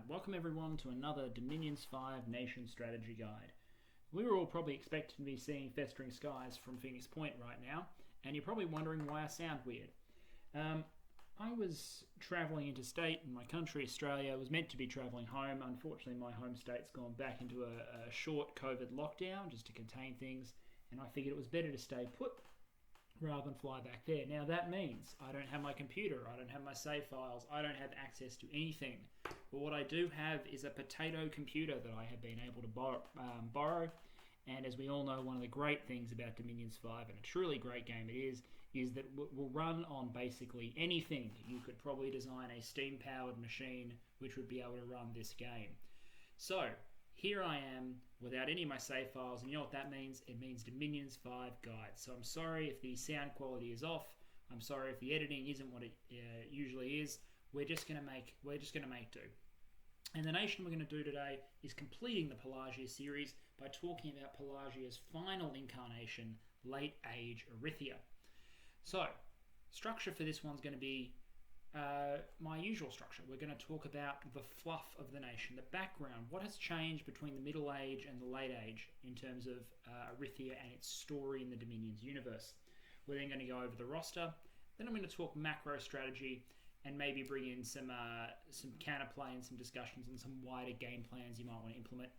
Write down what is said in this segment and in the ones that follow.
Alright, welcome everyone to another Dominions 5 Nation Strategy Guide. We were all probably expecting to be seeing Festering Skies from Phoenix Point right now, and you're probably wondering why I sound weird. I was travelling interstate in my country, Australia. I was meant to be travelling home. Unfortunately, my home state's gone back into a short COVID lockdown just to contain things, and I figured it was better to stay put rather than fly back there. Now that means I don't have my computer, I don't have my save files, I don't have access to anything. But what I do have is a potato computer that I have been able to borrow. And as we all know, one of the great things about Dominions 5, and a truly great game it is that it will run on basically anything. You could probably design a steam-powered machine which would be able to run this game. So, here I am without any of my save files, and you know what that means? It means Dominions 5 Guide. So I'm sorry if the sound quality is off. I'm sorry if the editing isn't what it usually is. We're just gonna make do. And the nation we're going to do today is completing the Pelagia series by talking about Pelagia's final incarnation, Late Age Erytheia. So, structure for this one's going to be my usual structure. We're going to talk about the fluff of the nation, the background, what has changed between the Middle Age and the Late Age in terms of Erytheia and its story in the Dominions universe. We're then going to go over the roster. Then I'm going to talk macro strategy and maybe bring in some counterplay and some discussions and some wider game plans you might want to implement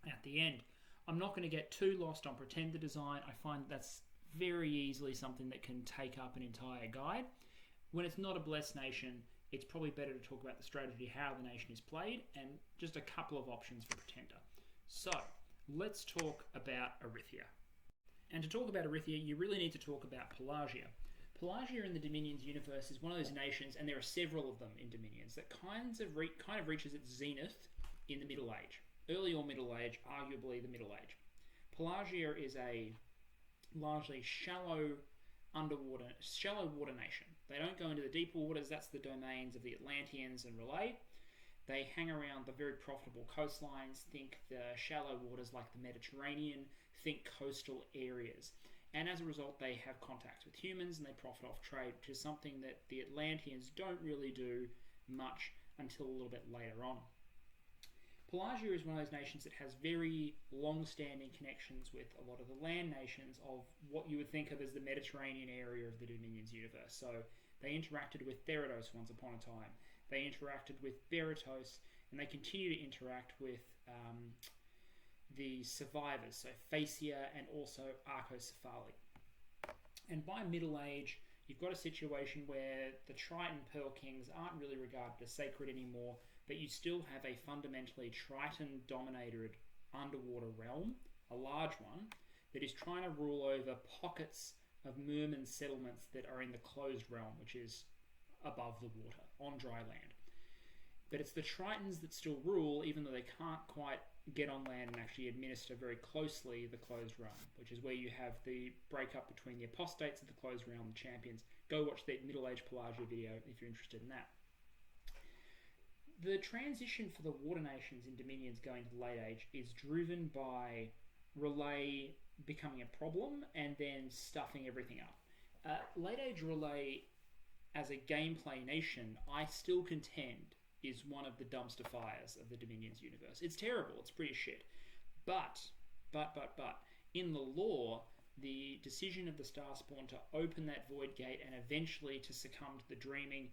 at the end. I'm not going to get too lost on pretender design. I find that's very easily something that can take up an entire guide. When it's not a blessed nation, it's probably better to talk about the strategy, how the nation is played, and just a couple of options for pretender. So, let's talk about Erytheia. And to talk about Erytheia, you really need to talk about Pelagia. Pelagia in the Dominions universe is one of those nations, and there are several of them in Dominions, that kind of reaches its zenith in the Middle Age. Early or Middle Age, arguably the Middle Age. Pelagia is a largely shallow water nation. They don't go into the deeper waters, that's the domains of the Atlanteans and Relay. They hang around the very profitable coastlines, think the shallow waters like the Mediterranean, think coastal areas. And as a result, they have contacts with humans and they profit off trade, which is something that the Atlanteans don't really do much until a little bit later on. Pelagia is one of those nations that has very long-standing connections with a lot of the land nations of what you would think of as the Mediterranean area of the Dominions universe. So they interacted with Therados once upon a time. They interacted with Beratos, and they continue to interact with the survivors, so Phaecia and also Arcocephali. And by Middle Age, you've got a situation where the Triton Pearl Kings aren't really regarded as sacred anymore, but you still have a fundamentally Triton-dominated underwater realm, a large one, that is trying to rule over pockets of Merman settlements that are in the closed realm, which is above the water, on dry land. But it's the Tritons that still rule, even though they can't quite get on land and actually administer very closely the closed realm, which is where you have the breakup between the apostates of the closed realm and the champions. Go watch the Middle Age Pelagia video if you're interested in that. The transition for the water nations in Dominions going to the Late Age is driven by Relay becoming a problem and then stuffing everything up. Late Age Relay, as a gameplay nation, I still contend is one of the dumpster fires of the Dominions universe. It's terrible, it's pretty shit. But, in the lore, the decision of the Starspawn to open that void gate and eventually to succumb to the dreaming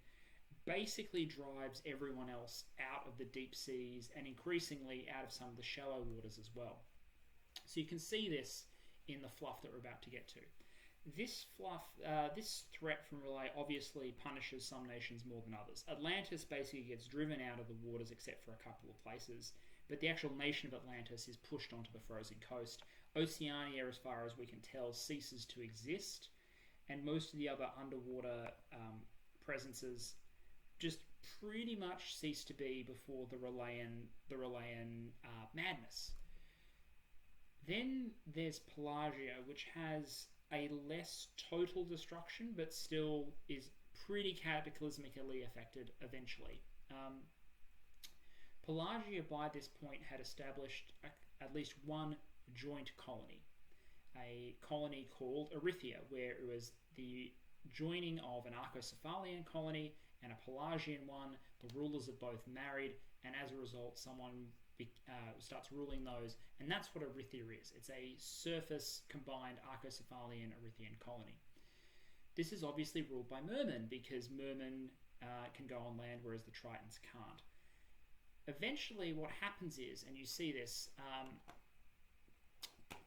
basically drives everyone else out of the deep seas and increasingly out of some of the shallow waters as well. So you can see this in the fluff that we're about to get to. This threat from Relay obviously punishes some nations more than others. Atlantis basically gets driven out of the waters except for a couple of places, but the actual nation of Atlantis is pushed onto the frozen coast. Oceania, as far as we can tell, ceases to exist, and most of the other underwater presences just pretty much cease to be before the Relayan madness. Then there's Pelagia, which has a less total destruction, but still is pretty cataclysmically affected eventually. Pelagia, by this point, had established at least one joint colony, a colony called Erytheia, where it was the joining of an Arcocephalian colony and a Pelagian one. The rulers are both married, and as a result, someone starts ruling those, and that's what Erytheia is. It's a surface combined Arcocephalian Arithian colony. This is obviously ruled by Merman, because Merman can go on land, whereas the Tritons can't. Eventually, what happens is, and you see this,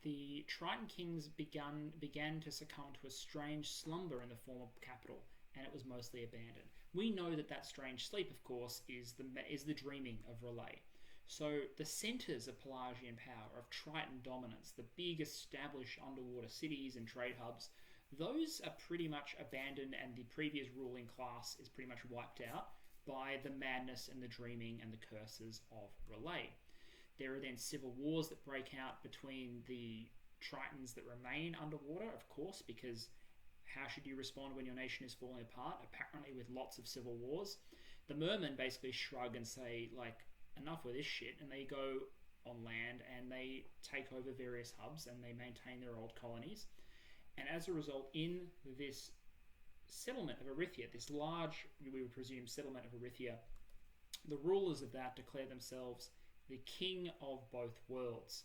the Triton kings began to succumb to a strange slumber in the form of capital, and it was mostly abandoned. We know that strange sleep, of course, is the dreaming of Relay. So the centres of Pelagian power, of Triton dominance, the big established underwater cities and trade hubs, those are pretty much abandoned, and the previous ruling class is pretty much wiped out by the madness and the dreaming and the curses of Relay. There are then civil wars that break out between the Tritons that remain underwater, of course, because how should you respond when your nation is falling apart? Apparently with lots of civil wars. The Mermen basically shrug and say, like, enough with this shit, and they go on land and they take over various hubs and they maintain their old colonies. And as a result, in this settlement of Erytheia, this large, we would presume, settlement of Erytheia, the rulers of that declare themselves the king of both worlds.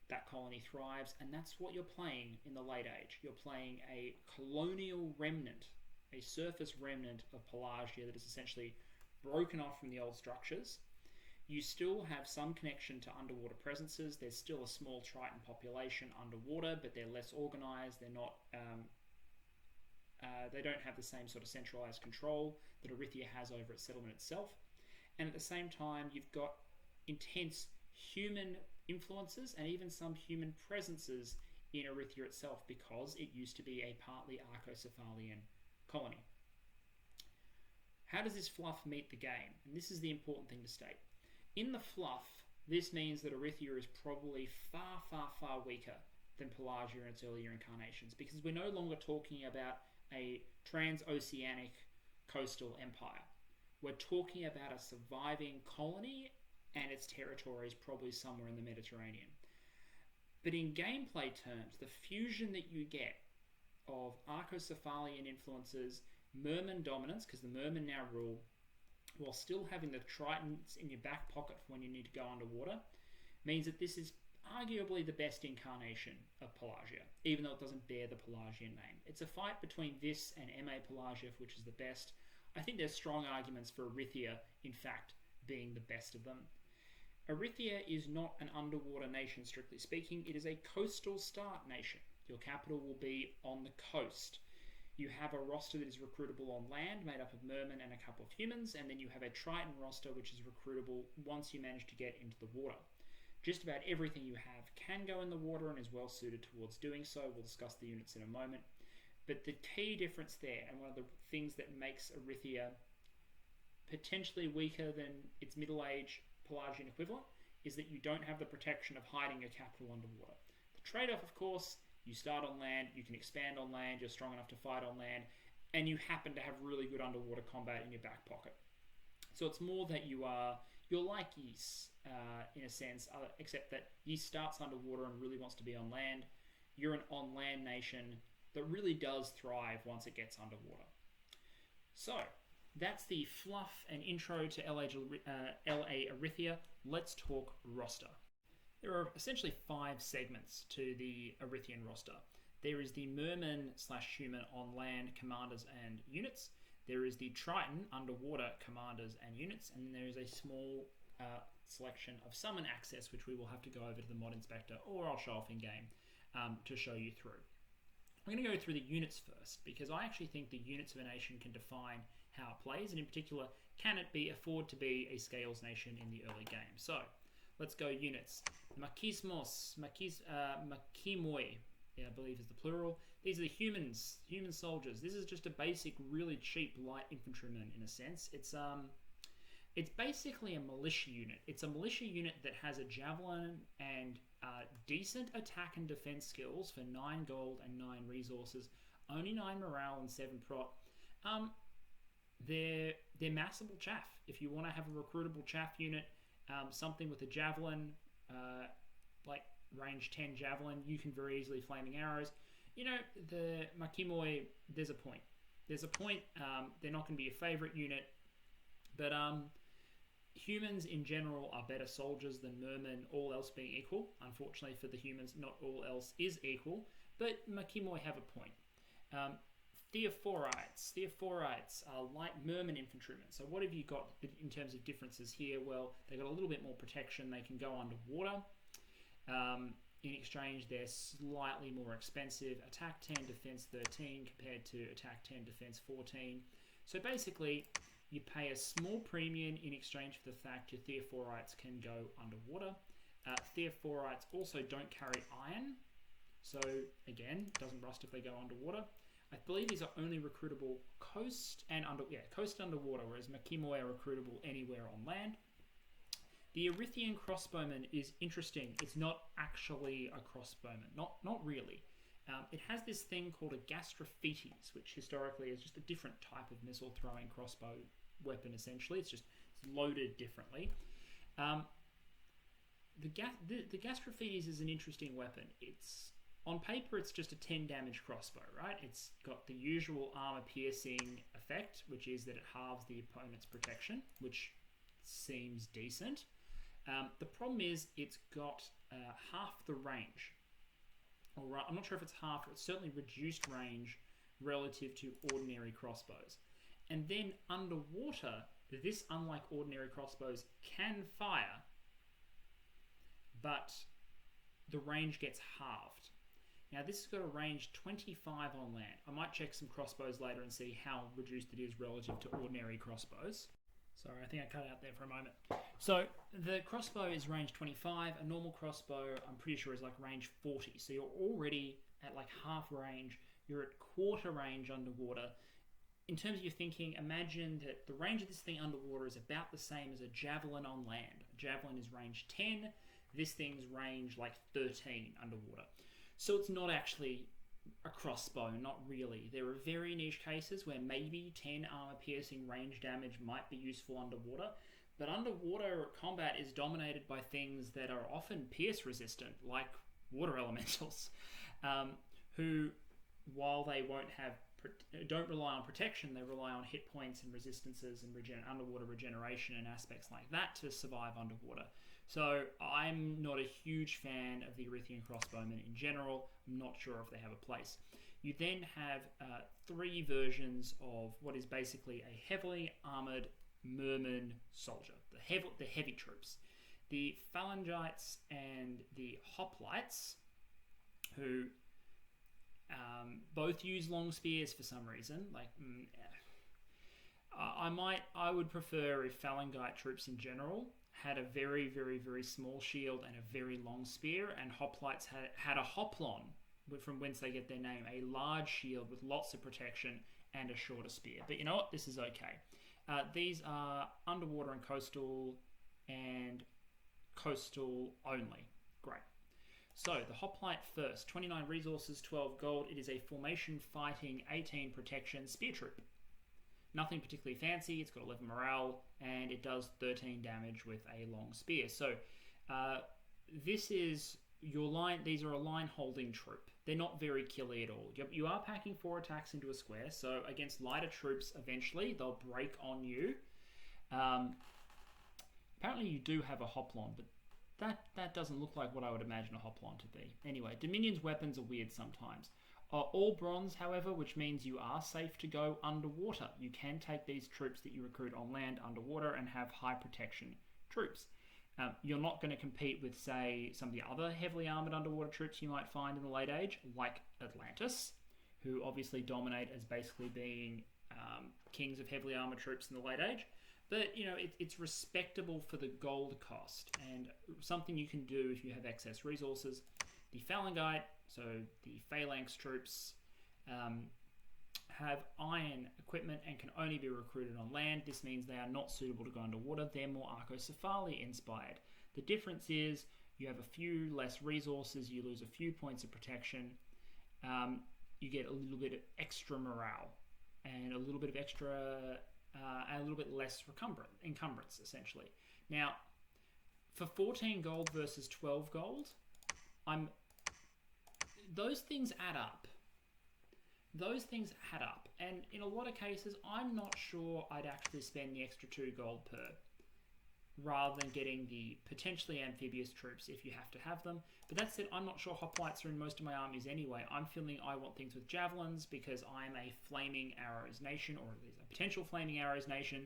That colony thrives, and that's what you're playing in the late age. You're playing a colonial remnant, a surface remnant of Pelagia that is essentially broken off from the old structures. You still have some connection to underwater presences. There's still a small Triton population underwater, but they're less organized. They're not. They don't have the same sort of centralized control that Erytheia has over its settlement itself. And at the same time, you've got intense human influences and even some human presences in Erytheia itself, because it used to be a partly Arcocephalian colony. How does this fluff meet the game? And this is the important thing to state. In the fluff, this means that Erytheia is probably far, far, far weaker than Pelagia in its earlier incarnations, because we're no longer talking about a transoceanic coastal empire. We're talking about a surviving colony, and its territory is probably somewhere in the Mediterranean. But in gameplay terms, the fusion that you get of Arcocephalian influences, Merman dominance, because the Merman now rule, while still having the Tritons in your back pocket for when you need to go underwater, means that this is arguably the best incarnation of Pelagia, even though it doesn't bear the Pelagian name. It's a fight between this and MA Pelagia, which is the best. I think there's strong arguments for Erytheia, in fact, being the best of them. Erytheia is not an underwater nation, strictly speaking. It is a coastal start nation. Your capital will be on the coast. You have a roster that is recruitable on land, made up of Merman and a couple of humans, and then you have a Triton roster, which is recruitable once you manage to get into the water. Just about everything you have can go in the water and is well suited towards doing so. We'll discuss the units in a moment. But the key difference there, and one of the things that makes Erytheia potentially weaker than its middle-age Pelagian equivalent, is that you don't have the protection of hiding your capital underwater. The trade-off, of course, you start on land, you can expand on land, you're strong enough to fight on land, and you happen to have really good underwater combat in your back pocket. So it's more that you're like Ys, in a sense, except that Ys starts underwater and really wants to be on land. You're an on-land nation that really does thrive once it gets underwater. So, that's the fluff and intro to LA Erytheia. Let's talk roster. There are essentially 5 segments to the Arithian roster. There is the Merman/human on land commanders and units. There is the Triton underwater commanders and units, and then there is a small selection of summon access, which we will have to go over to the mod inspector, or I'll show off in game to show you through. I'm going to go through the units first, because I actually think the units of a nation can define how it plays, and in particular, can it afford to be a scales nation in the early game. So, let's go units. Makimoi, I believe is the plural. These are the human soldiers. This is just a basic, really cheap light infantryman in a sense. It's basically a militia unit. It's a militia unit that has a javelin and decent attack and defense skills for 9 gold and 9 resources, only 9 morale and 7 prot. They're massable chaff. If you want to have a recruitable chaff unit, something with a javelin, like range 10 javelin, you can very easily flaming arrows. You know, the Makimoi, there's a point. there's a point, they're not going to be a favourite unit, but humans in general are better soldiers than Merman, all else being equal. Unfortunately for the humans, not all else is equal, but Makimoi have a point. Theophorites are light Merman infantrymen. So what have you got in terms of differences here? Well, they've got a little bit more protection. They can go underwater. In exchange, they're slightly more expensive. Attack 10, defense 13 compared to attack 10, defense 14. So basically, you pay a small premium in exchange for the fact your Theophorites can go underwater. Theophorites also don't carry iron. So again, doesn't rust if they go underwater. I believe these are only recruitable coast and underwater, whereas Makimoi are recruitable anywhere on land. The Arithian Crossbowman is interesting. It's not actually a crossbowman, not really. It has this thing called a Gastrophetes, which historically is just a different type of missile throwing crossbow weapon. Essentially, it's loaded differently. The Gastrophetes is an interesting weapon. On paper, it's just a 10 damage crossbow, right? It's got the usual armor piercing effect, which is that it halves the opponent's protection, which seems decent. The problem is it's got half the range. I'm not sure if it's half, but it's certainly reduced range relative to ordinary crossbows. And then underwater, this, unlike ordinary crossbows, can fire, but the range gets halved. Now this has got a range 25 on land. I might check some crossbows later and see how reduced it is relative to ordinary crossbows. Sorry, I think I cut out there for a moment. So the crossbow is range 25. A normal crossbow, I'm pretty sure, is like range 40. So you're already at like half range. You're at quarter range underwater. In terms of your thinking, imagine that the range of this thing underwater is about the same as a javelin on land. A javelin is range 10. This thing's range like 13 underwater. So it's not actually a crossbow, not really. There are very niche cases where maybe 10 armor piercing range damage might be useful underwater, but underwater combat is dominated by things that are often pierce resistant, like water elementals, who, while they don't rely on protection, they rely on hit points and resistances and underwater regeneration and aspects like that to survive underwater. So I'm not a huge fan of the Arithian Crossbowman in general. I'm not sure if they have a place. You then have 3 versions of what is basically a heavily armored Merman soldier, the heavy troops. The Phalangites and the Hoplites, who both use long spears for some reason. I would prefer if Phalangite troops in general had a very, very, very small shield and a very long spear, and Hoplites had a hoplon, from whence they get their name, a large shield with lots of protection and a shorter spear. But you know what? This is okay. These are underwater and coastal only. Great. So the Hoplite first, 29 resources, 12 gold. It is a formation fighting, 18 protection spear troop. Nothing particularly fancy. It's got 11 morale, and it does 13 damage with a long spear. So this is your line. These are a line holding troop. They're not very killy at all. You are packing 4 attacks into a square, so against lighter troops, eventually they'll break on you. Apparently you do have a hoplon, but that doesn't look like what I would imagine a hoplon to be. Anyway, Dominion's weapons are weird sometimes. All bronze, however, which means you are safe to go underwater. You can take these troops that you recruit on land underwater and have high protection troops. You're not going to compete with, say, some of the other heavily armoured underwater troops you might find in the late age, like Atlantis, who obviously dominate as basically being kings of heavily armoured troops in the late age. But, you know, it's respectable for the gold cost, and something you can do if you have excess resources. The Phalangite, so the Phalanx troops, have iron equipment and can only be recruited on land. This means they are not suitable to go underwater. They're more Arcocephali inspired. The difference is you have a few less resources, you lose a few points of protection, you get a little bit of extra morale, and a little bit of extra, and a little bit less encumbrance, essentially. Now, for 14 gold versus 12 gold, those things add up. those things add up. And in a lot of cases, I'm not sure I'd actually spend the extra 2 gold per, rather than getting the potentially amphibious troops if you have to have them. But that said, I'm not sure hoplites are in most of my armies anyway. I'm feeling I want things with javelins because I'm a flaming arrows nation, or at least a potential flaming arrows nation.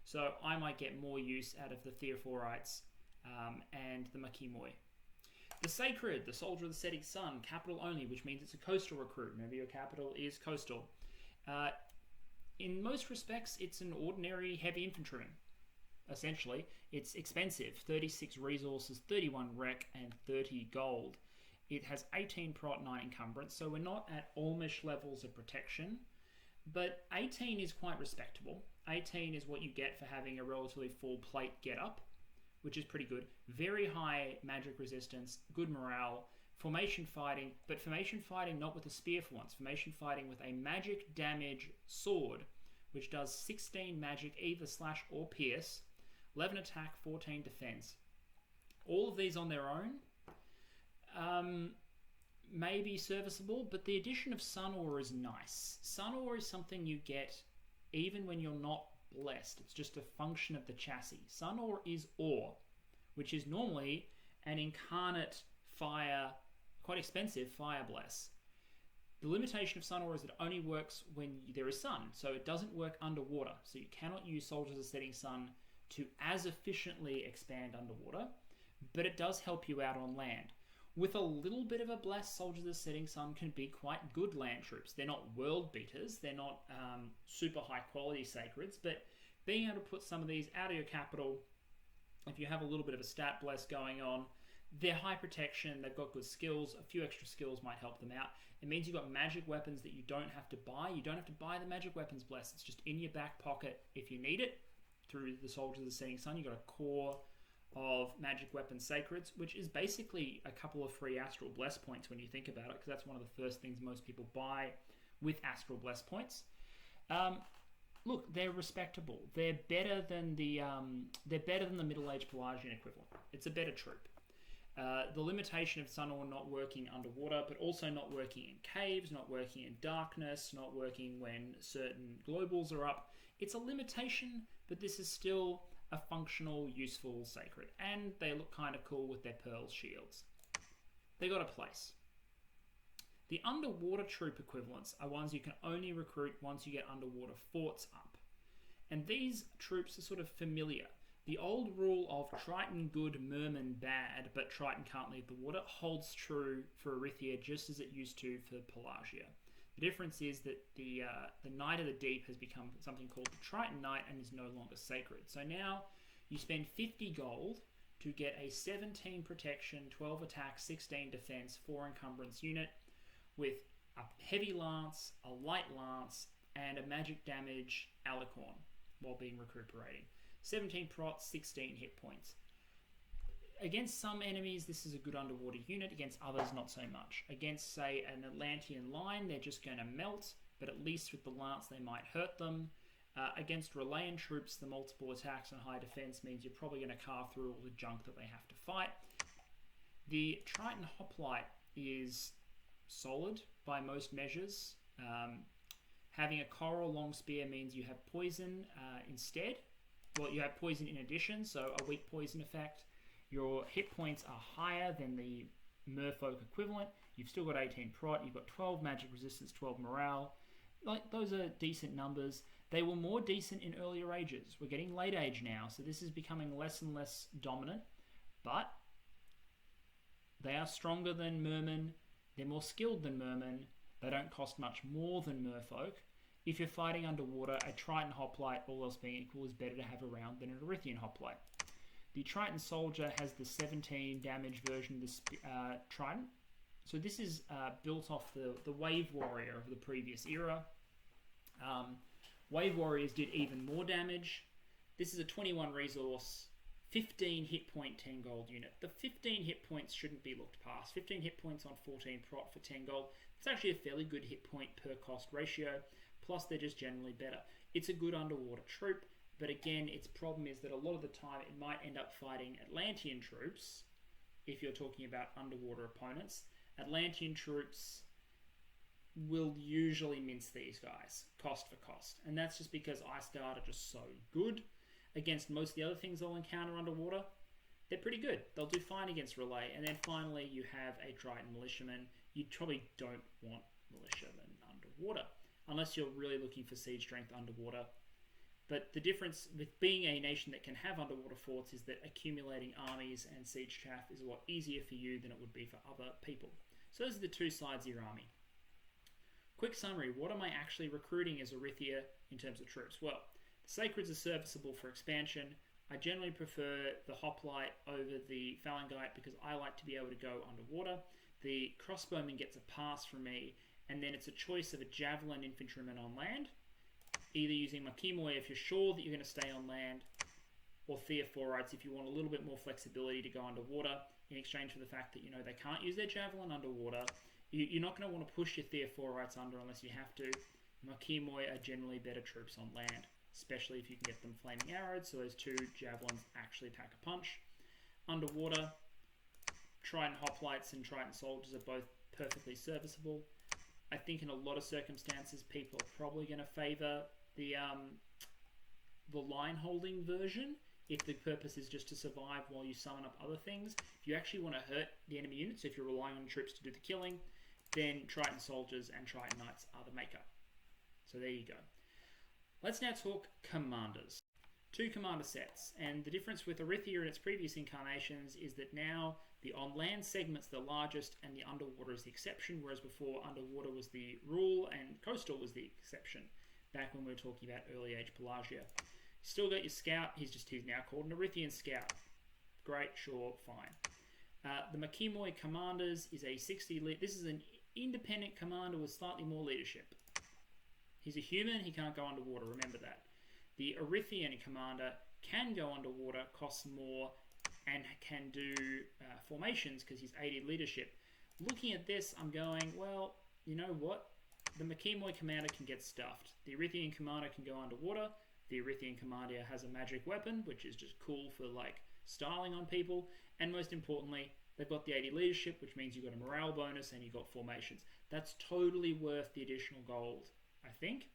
So I might get more use out of the Theophorites and the Makimoi. The Sacred, the Soldier of the Setting Sun, capital only, which means it's a coastal recruit. Remember, your capital is coastal. In most respects, it's an ordinary heavy infantryman. Essentially, it's expensive, 36 resources, 31 rec, and 30 gold. It has 18 prot, 9 encumbrance, so we're not at Olmish levels of protection, but 18 is quite respectable. 18 is what you get for having a relatively full plate get-up, which is pretty good. Very high magic resistance, good morale, formation fighting, but formation fighting not with a spear for once, formation fighting with a magic damage sword, which does 16 magic either slash or pierce, 11 attack, 14 defense. All of these on their own may be serviceable, but the addition of Sun Ore is nice. Sun Ore is something you get even when you're not blessed. It's just a function of the chassis. Sun Ore is ore, which is normally an incarnate fire, quite expensive fire bless. The limitation of Sun Ore is that it only works when there is sun, so it doesn't work underwater. So you cannot use Soldiers of Setting Sun to as efficiently expand underwater, but it does help you out on land. With a little bit of a bless, Soldiers of the Setting Sun can be quite good land troops. They're not world beaters, they're not super high quality sacreds, but being able to put some of these out of your capital, if you have a little bit of a stat bless going on, they're high protection, they've got good skills, a few extra skills might help them out. It means you've got magic weapons that you don't have to buy. You don't have to buy the magic weapons bless, it's just in your back pocket if you need it. Through the Soldiers of the Setting Sun, you've got a core of magic weapon sacreds, which is basically a couple of free astral bless points when you think about it, because that's one of the first things most people buy with astral bless points. Look, they're respectable. They're better than the middle-aged Pelagian equivalent. It's a better troop. The limitation of Sun Ore not working underwater, but also not working in caves, not working in darkness, not working when certain globals are up. It's a limitation, but this is still a functional, useful sacred. And they look kind of cool with their pearl shields. They got a place. The underwater troop equivalents are ones you can only recruit once you get underwater forts up. And these troops are sort of familiar. The old rule of Triton good, Merman bad, but Triton can't leave the water holds true for Erytheia just as it used to for Pelagia. The difference is that the Knight of the Deep has become something called the Triton Knight and is no longer sacred. So now you spend 50 gold to get a 17 protection, 12 attack, 16 defense, 4 encumbrance unit with a heavy lance, a light lance, and a magic damage alicorn while being recuperating. 17 prot, 16 hit points. Against some enemies, this is a good underwater unit. Against others, not so much. Against, say, an Atlantean line, they're just going to melt, but at least with the lance, they might hurt them. Against Relayan troops, the multiple attacks and high defense means you're probably going to carve through all the junk that they have to fight. The Triton Hoplite is solid by most measures. Having a coral long spear means you have poison instead. Well, you have poison in addition, so a weak poison effect. Your hit points are higher than the merfolk equivalent. You've still got 18 prot, you've got 12 magic resistance, 12 morale. Like, those are decent numbers. They were more decent in earlier ages. We're getting late age now, so this is becoming less and less dominant. But they are stronger than Merman. They're more skilled than Merman. They don't cost much more than merfolk. If you're fighting underwater, a Triton Hoplite, all else being equal, is better to have around than an Arithian Hoplite. The Triton Soldier has the 17 damage version of the Triton. So this is built off the Wave Warrior of the previous era. Wave Warriors did even more damage. This is a 21 resource, 15 hit point, 10 gold unit. The 15 hit points shouldn't be looked past. 15 hit points on 14 prot for 10 gold. It's actually a fairly good hit point per cost ratio. Plus, they're just generally better. It's a good underwater troop, but again, its problem is that a lot of the time it might end up fighting Atlantean troops, if you're talking about underwater opponents. Atlantean troops will usually mince these guys, cost for cost. And that's just because Ice Guard are just so good against most of the other things they'll encounter underwater. They're pretty good. They'll do fine against Relay. And then finally, you have a Triton Militiaman. You probably don't want Militiamen underwater, unless you're really looking for siege strength underwater. But the difference with being a nation that can have underwater forts is that accumulating armies and siege chaff is a lot easier for you than it would be for other people. So those are the two sides of your army. Quick summary, what am I actually recruiting as Erytheia in terms of troops? Well, the Sacreds are serviceable for expansion. I generally prefer the Hoplite over the Phalangite because I like to be able to go underwater. The Crossbowman gets a pass from me, and then it's a choice of a Javelin Infantryman on land, either using Makimoi if you're sure that you're going to stay on land, or Theophorites if you want a little bit more flexibility to go underwater in exchange for the fact that, you know, they can't use their Javelin underwater. You're not going to want to push your Theophorites under unless you have to. Makimoi are generally better troops on land, especially if you can get them flaming arrows, so those two Javelins actually pack a punch. Underwater, Triton Hoplites and Triton Soldiers are both perfectly serviceable. I think in a lot of circumstances, people are probably going to favour the line holding version if the purpose is just to survive while you summon up other things. If you actually want to hurt the enemy units, if you're relying on troops to do the killing, then Triton Soldiers and Triton Knights are the makeup. So there you go. Let's now talk commanders. Two commander sets, and the difference with Erytheia and its previous incarnations is that now the on-land segment's the largest and the underwater is the exception, whereas before underwater was the rule and coastal was the exception, back when we were talking about early age Pelagia. Still got your scout, he's now called an Erythian scout. Great, sure, fine. The Makimoi Commanders is a 60 this is an independent commander with slightly more leadership. He's a human, he can't go underwater, remember that. The Arithian commander can go underwater, costs more, and can do formations because he's 80 leadership. Looking at this, I'm going, well, you know what? The Makimoi commander can get stuffed. The Erythian commander can go underwater. The Erythian commander has a magic weapon, which is just cool for like styling on people. And most importantly, they've got the 80 leadership, which means you've got a morale bonus and you've got formations. That's totally worth the additional gold, I think.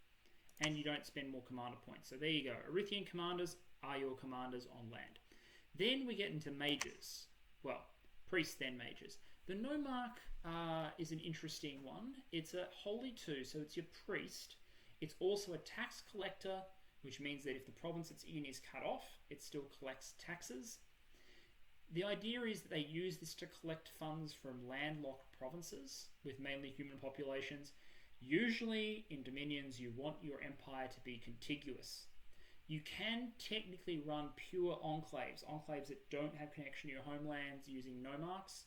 And you don't spend more commander points. So there you go. Erythian commanders are your commanders on land. Then we get into mages. Well, priests then mages. The Nomarch is an interesting one. It's a holy 2, so it's your priest. It's also a tax collector, which means that if the province it's in is cut off, it still collects taxes. The idea is that they use this to collect funds from landlocked provinces with mainly human populations. Usually in Dominions, you want your empire to be contiguous. You can technically run pure enclaves that don't have connection to your homelands using nomarchs.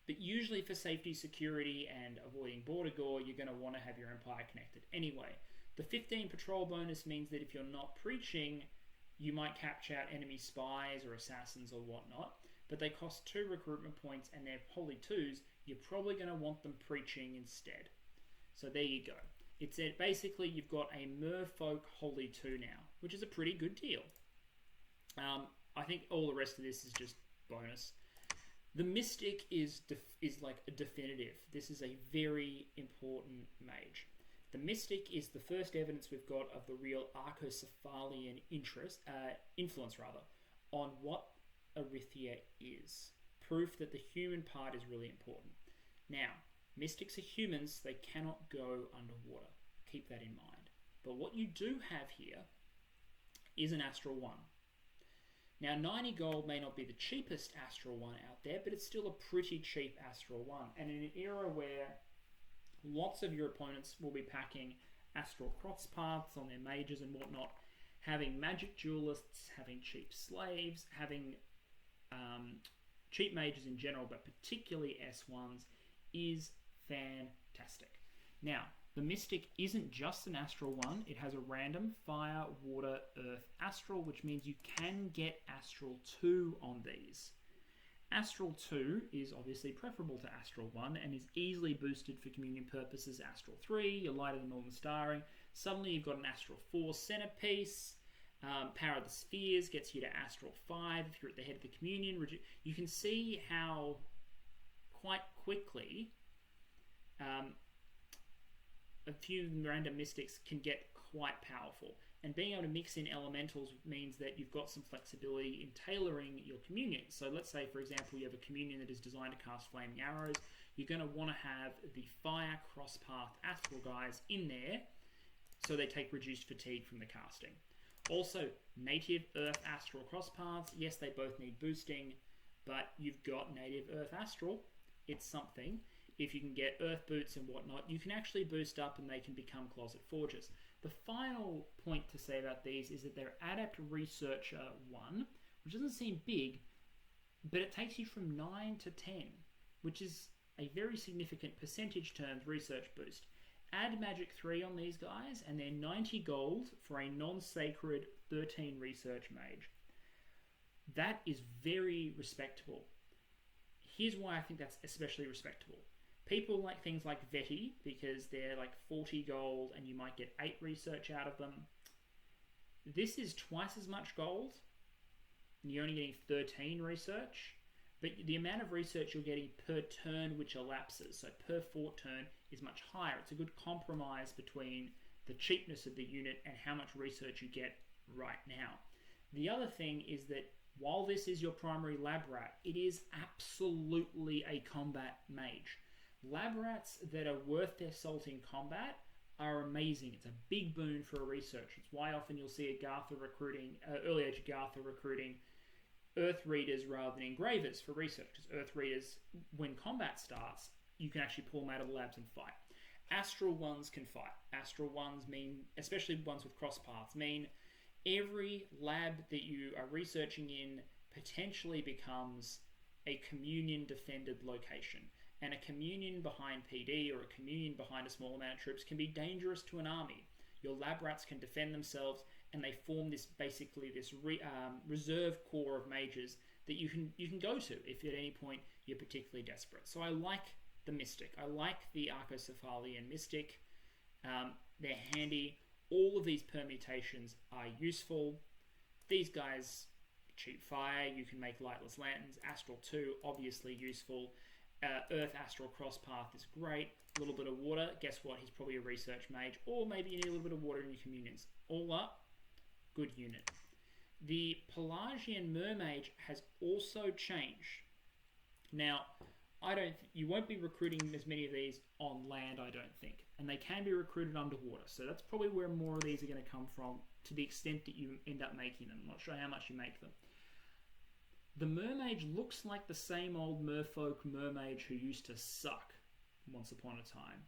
But usually for safety, security, and avoiding border gore, you're going to want to have your empire connected anyway. The 15 patrol bonus means that if you're not preaching, you might capture out enemy spies or assassins or whatnot, but they cost 2 recruitment points and they're holy 2s. You're probably going to want them preaching instead. So there you go. It's basically you've got a merfolk holy 2 now, which is a pretty good deal. I think all the rest of this is just bonus. The Mystic is like a definitive. This is a very important mage. The Mystic is the first evidence we've got of the real Arcocephalian influence on what Erytheia is. Proof that the human part is really important. Now, Mystics are humans, they cannot go underwater. Keep that in mind. But what you do have here is an Astral 1. Now, 90 gold may not be the cheapest Astral 1 out there, but it's still a pretty cheap Astral 1. And in an era where lots of your opponents will be packing Astral Cross paths on their mages and whatnot, having magic duelists, having cheap slaves, having cheap mages in general, but particularly S1s, is fantastic. Now, the Mystic isn't just an Astral 1, it has a random Fire, Water, Earth, Astral, which means you can get Astral 2 on these. Astral 2 is obviously preferable to Astral 1 and is easily boosted for communion purposes. Astral 3, you're lighter than Northern Starring. Suddenly you've got an Astral 4 centerpiece. Power of the Spheres gets you to Astral 5 if you're at the head of the communion. You can see how quite quickly a few random mystics can get quite powerful. And being able to mix in elementals means that you've got some flexibility in tailoring your communions. So let's say, for example, you have a communion that is designed to cast flaming arrows. You're going to want to have the fire crosspath astral guys in there so they take reduced fatigue from the casting. Also, native earth astral crosspaths, yes, they both need boosting, but you've got native earth astral. It's something. If you can get earth boots and whatnot, you can actually boost up and they can become closet forgers. The final point to say about these is that they're Adept Researcher 1, which doesn't seem big, but it takes you from 9 to 10, which is a very significant percentage terms research boost. Add Magic 3 on these guys, and they're 90 gold for a non-sacred 13 research mage. That is very respectable. Here's why I think that's especially respectable. People like things like Veti, because they're like 40 gold and you might get 8 research out of them. This is twice as much gold, and you're only getting 13 research, but the amount of research you're getting per turn which elapses, so per fort turn, is much higher. It's a good compromise between the cheapness of the unit and how much research you get right now. The other thing is that while this is your primary lab rat, it is absolutely a combat mage. Lab rats that are worth their salt in combat are amazing. It's a big boon for a researcher. It's why often you'll see a Gartha recruiting, early age Gartha recruiting Earth Readers rather than Engravers for research. Because Earth Readers, when combat starts, you can actually pull them out of the labs and fight. Astral ones can fight. Astral ones mean, especially ones with cross paths, mean every lab that you are researching in potentially becomes a communion defended location. And a communion behind PD or a communion behind a small amount of troops can be dangerous to an army. Your lab rats can defend themselves, and they form this reserve core of mages that you can go to if at any point you're particularly desperate. So I like the Mystic. I like the Arcocephalian Mystic. They're handy. All of these permutations are useful. These guys, cheap fire, you can make lightless lanterns. Astral 2, obviously useful. Earth Astral Crosspath is great. A little bit of water. Guess what? He's probably a research mage. Or maybe you need a little bit of water in your communions. All up, good unit. The Pelagian Mermaid has also changed. Now, you won't be recruiting as many of these on land, I don't think. And they can be recruited underwater. So that's probably where more of these are going to come from, to the extent that you end up making them. I'm not sure how much you make them. The Mermaid looks like the same old merfolk mermaid who used to suck once upon a time.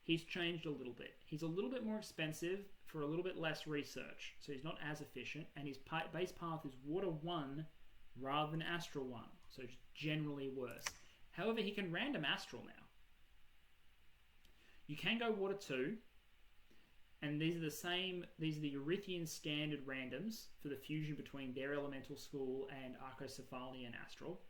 He's changed a little bit. He's a little bit more expensive for a little bit less research, so he's not as efficient, and his base path is Water 1 rather than Astral 1, so it's generally worse. However, he can random Astral now. You can go Water 2, and these are the Arithian standard randoms for the fusion between their elemental school and Arcocephalian Astral.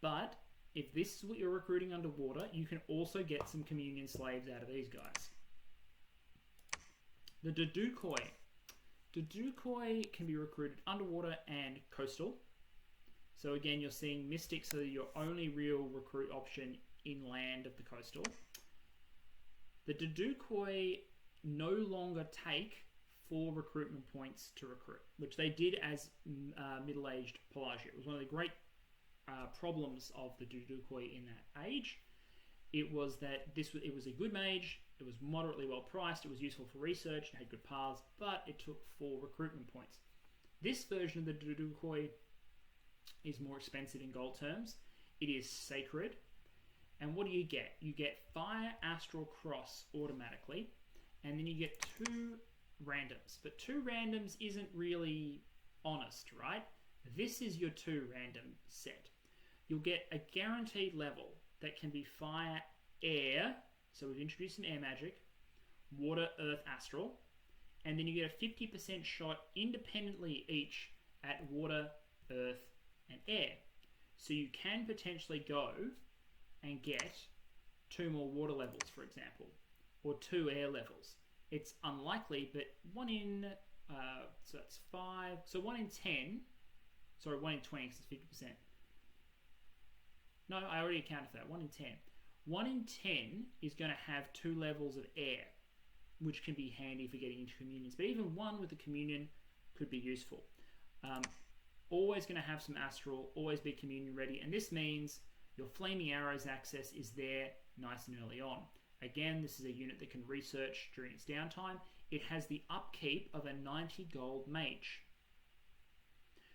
But if this is what you're recruiting underwater, you can also get some communion slaves out of these guys. The Dedukoi. Dedukoi can be recruited underwater and coastal. So again, you're seeing Mystics are your only real recruit option inland of the coastal. The Dedukoi no longer take 4 recruitment points to recruit, which they did as middle-aged Pelagia. It was one of the great problems of the Dedukoi in that age. It was that it was a good mage, it was moderately well priced, it was useful for research, it had good paths, but it took 4 recruitment points. This version of the Dedukoi is more expensive in gold terms. It is sacred. And what do you get? You get Fire Astral Cross automatically, and then you get 2 randoms. But 2 randoms isn't really honest, right? This is your 2 random set. You'll get a guaranteed level that can be Fire, Air, so we've introduced some air magic, Water, Earth, Astral, and then you get a 50% shot independently each at Water, Earth, and Air. So you can potentially go and get 2 more water levels, for example, or 2 air levels. It's unlikely, but 1 in, so that's 5, so 1 in 10, sorry, 1 in 20, because it's 50%. No, I already accounted for that, 1 in 10. 1 in 10 is going to have 2 levels of air, which can be handy for getting into communions. But even 1 with a communion could be useful. Always going to have some astral, always be communion ready. And this means your Flaming Arrows access is there nice and early on. Again, this is a unit that can research during its downtime. It has the upkeep of a 90 gold mage.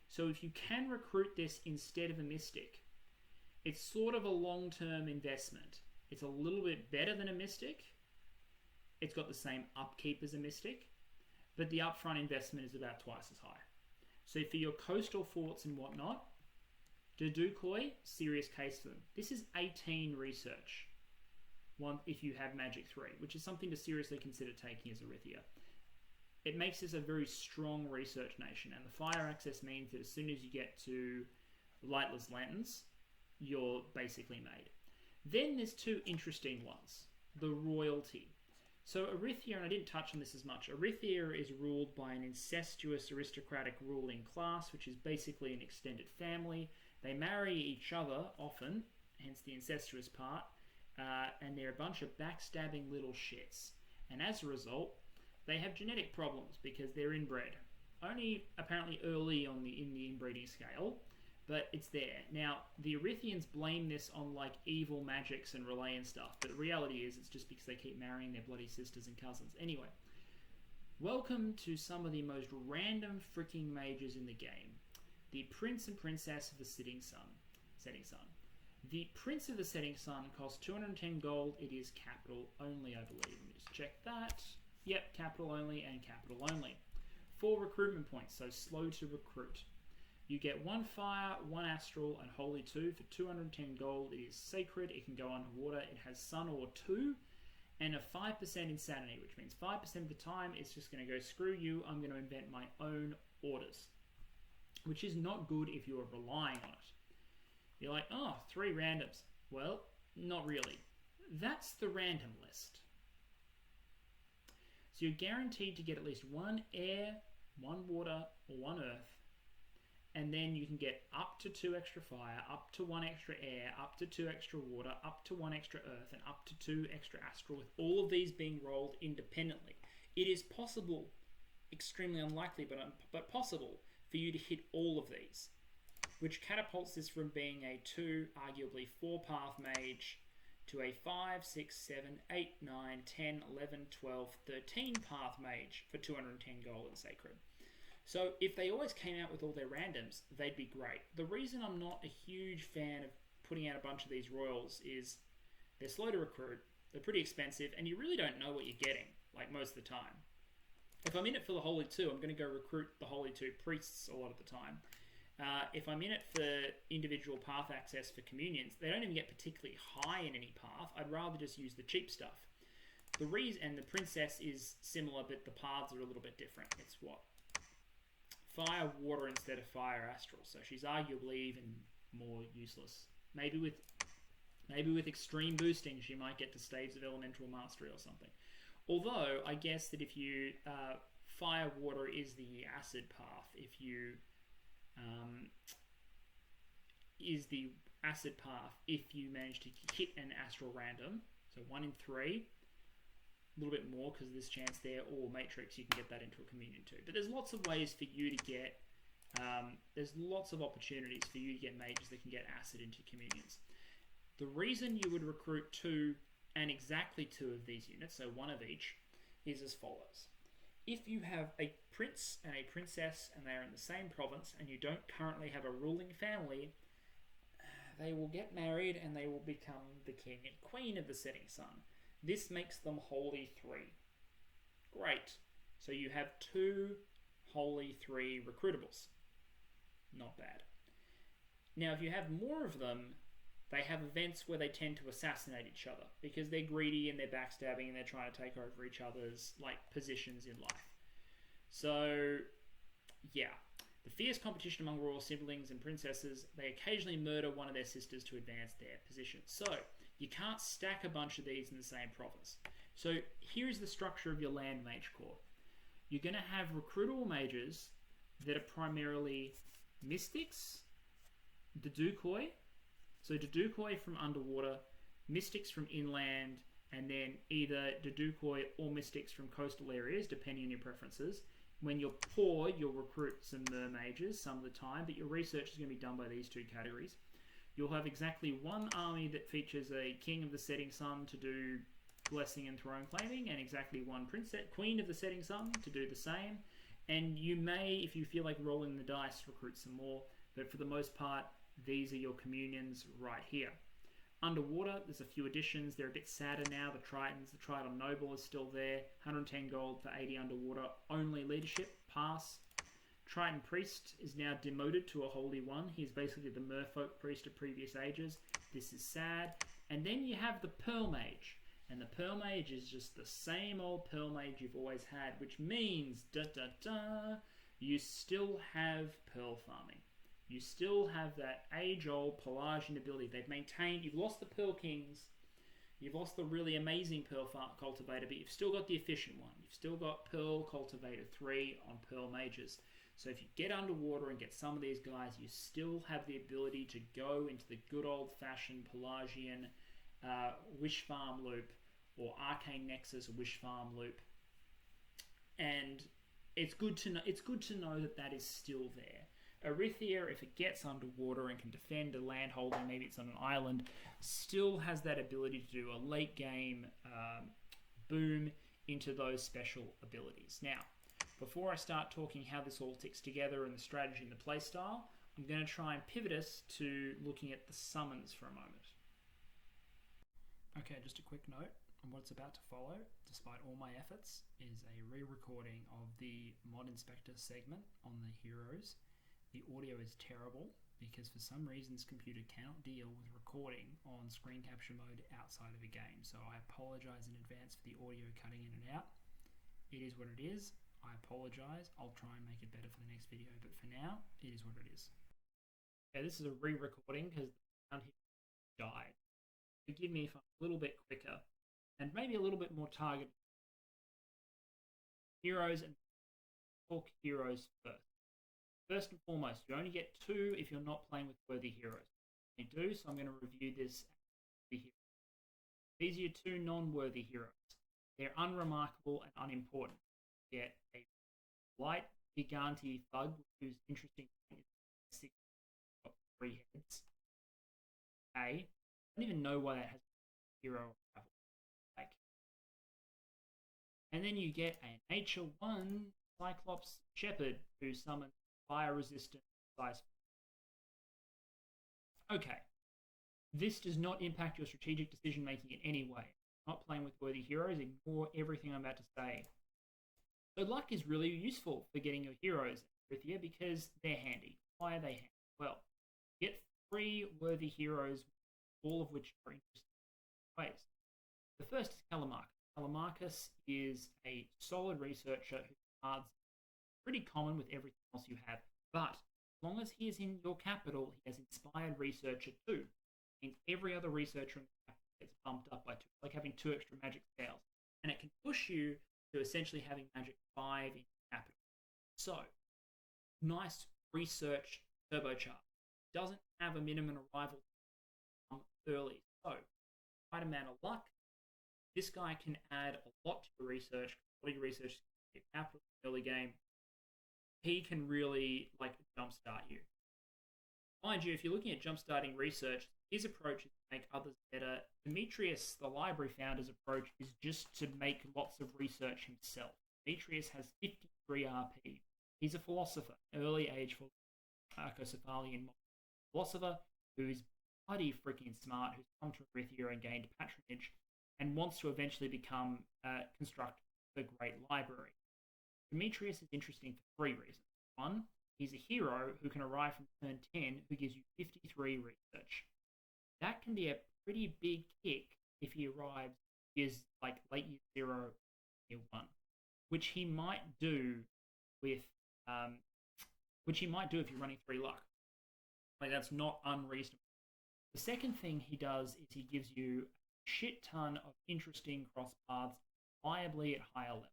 So if you can recruit this instead of a mystic, it's sort of a long-term investment. It's a little bit better than a mystic. It's got the same upkeep as a mystic, but the upfront investment is about twice as high. So for your coastal forts and whatnot, Dedukoi, serious case for them. This is 18 research if you have Magic 3, which is something to seriously consider taking as Erytheia. It makes this a very strong research nation, and the fire access means that as soon as you get to lightless lanterns, you're basically made. Then there's 2 interesting ones. The royalty. So Erytheia, and I didn't touch on this as much, Erytheia is ruled by an incestuous aristocratic ruling class, which is basically an extended family. They marry each other often, hence the incestuous part, and they're a bunch of backstabbing little shits. And as a result, they have genetic problems because they're inbred. Only apparently early in the inbreeding scale, but it's there. Now, the Erythians blame this on like evil magics and relay and stuff, but the reality is it's just because they keep marrying their bloody sisters and cousins. Anyway, welcome to some of the most random freaking mages in the game. The Prince and Princess of the Setting Sun. The Prince of the Setting Sun costs 210 gold. It is capital only, I believe. Let me just check that. Yep, capital only and capital only. 4 recruitment points, so slow to recruit. You get 1 fire, 1 astral, and holy 2 for 210 gold. It is sacred. It can go underwater. It has sun or 2, and a 5% insanity, which means 5% of the time it's just going to go, screw you, I'm going to invent my own orders. Which is not good if you are relying on it. You're like, oh, 3 randoms. Well, not really. That's the random list. So you're guaranteed to get at least 1 air, 1 water, or 1 earth. And then you can get up to 2 extra fire, up to 1 extra air, up to 2 extra water, up to 1 extra earth, and up to 2 extra astral, with all of these being rolled independently. It is possible, extremely unlikely, but possible, for you to hit all of these, which catapults this from being a 2, arguably 4-path mage, to a 5, 6, 7, 8, 9, 10, 11, 12, 13-path mage for 210 gold and sacred. So if they always came out with all their randoms, they'd be great. The reason I'm not a huge fan of putting out a bunch of these royals is they're slow to recruit, they're pretty expensive, and you really don't know what you're getting, like most of the time. If I'm in it for the Holy 2, I'm going to go recruit the Holy 2 priests a lot of the time. If I'm in it for individual path access for communions, they don't even get particularly high in any path. I'd rather just use the cheap stuff. The reason, and the princess is similar, but the paths are a little bit different. It's what? Fire, water instead of fire, astral. So she's arguably even more useless. Maybe with extreme boosting, she might get to staves of elemental mastery or something. Although, I guess that if you... fire, water is the acid path. If you... is the acid path if you manage to hit an astral random. So 1 in 3. A little bit more because of this chance there. Or Matrix, you can get that into a communion too. But there's lots of ways for you to get... there's lots of opportunities for you to get mages that can get acid into communions. The reason you would recruit 2 and exactly 2 of these units, so 1 of each, is as follows. If you have a prince and a princess and they are in the same province and you don't currently have a ruling family, they will get married and they will become the king and queen of the Setting Sun. This makes them Holy 3. Great. So you have 2 Holy 3 recruitables. Not bad. Now if you have more of them, they have events where they tend to assassinate each other because they're greedy and they're backstabbing and they're trying to take over each other's positions in life. So, yeah. The fierce competition among royal siblings and princesses, they occasionally murder one of their sisters to advance their position. So, you can't stack a bunch of these in the same province. So, here's the structure of your land mage corps. You're going to have recruitable mages that are primarily mystics, Dedukoi. So Dedukoi from underwater, mystics from inland, and then either Dedukoi or mystics from coastal areas, depending on your preferences. When you're poor, you'll recruit some mermages some of the time, but your research is going to be done by these two categories. You'll have exactly one army that features a King of the Setting Sun to do blessing and throne claiming, and exactly one Queen of the Setting Sun to do the same. And you may, if you feel like rolling the dice, recruit some more, but for the most part, these are your communions right here. Underwater, there's a few additions. They're a bit sadder now. The Tritons, the Triton Noble is still there. 110 gold for 80 underwater. Only leadership, pass. Triton Priest is now demoted to a Holy One. He's basically the Merfolk Priest of previous ages. This is sad. And then you have the Pearl Mage. And the Pearl Mage is just the same old Pearl Mage you've always had, which means, you still have Pearl farming. You still have that age-old Pelagian ability. They've maintained, you've lost the Pearl Kings, you've lost the really amazing Pearl Cultivator, but you've still got the efficient one. You've still got Pearl Cultivator 3 on Pearl Mages. So if you get underwater and get some of these guys, you still have the ability to go into the good old-fashioned Pelagian Wish Farm loop, or Arcane Nexus Wish Farm loop. And it's good to know that that is still there. Erytheia, if it gets underwater and can defend a land holding, maybe it's on an island, still has that ability to do a late game boom into those special abilities. Now, before I start talking how this all ticks together and the strategy and the playstyle, I'm going to try and pivot us to looking at the summons for a moment. Okay, just a quick note on what's about to follow, despite all my efforts, is a re-recording of the Mod Inspector segment on the heroes. The audio is terrible because for some reason this computer cannot deal with recording on screen capture mode outside of a game. So I apologize in advance for the audio cutting in and out. It is what it is. I apologize. I'll try and make it better for the next video, but for now, it is what it is. Okay, this is a re-recording because the sound here died. Forgive me if I'm a little bit quicker and maybe a little bit more targeted. Heroes, and talk heroes first. First and foremost, you only get 2 if you're not playing with worthy heroes. You do, so I'm going to review this. These are your 2 non-worthy heroes. They're unremarkable and unimportant. You get a light Gigante Thug, who's interesting. 6 got 3 heads. I don't even know why that has a hero like. And then you get a Nature 1 Cyclops Shepherd who summons fire resistant size. Okay, this does not impact your strategic decision making in any way. Not playing with worthy heroes, ignore everything I'm about to say. So luck is really useful for getting your heroes in Erytheia because they're handy. Why are they handy? Well, you get 3 worthy heroes, all of which are interesting ways. The first is Callimarchus. Callimarchus is a solid researcher whose cards pretty common with everything else you have, but as long as he is in your capital, he has Inspired Researcher 2. It means every other researcher in the capital gets bumped up by 2, like having 2 extra magic scales. And it can push you to essentially having magic 5 in your capital. So, nice research turbocharge. Doesn't have a minimum arrival early. So, right amount of luck. This guy can add a lot to your research. All your research is your capital early game. He can really jumpstart you. Mind you, if you're looking at jumpstarting research, his approach is to make others better. Demetrius, the library founder's approach, is just to make lots of research himself. Demetrius has 53 RP. He's a philosopher, early age Arcocephalian philosopher who's bloody freaking smart, who's come to Erytheia and gained patronage, and wants to eventually become construct the Great Library. Demetrius is interesting for 3 reasons. 1, he's a hero who can arrive from turn 10 who gives you 53 research. That can be a pretty big kick if he arrives late year 0, year 1, which he might do with if you're running 3 luck. That's not unreasonable. The second thing he does is he gives you a shit ton of interesting cross paths viably at higher levels.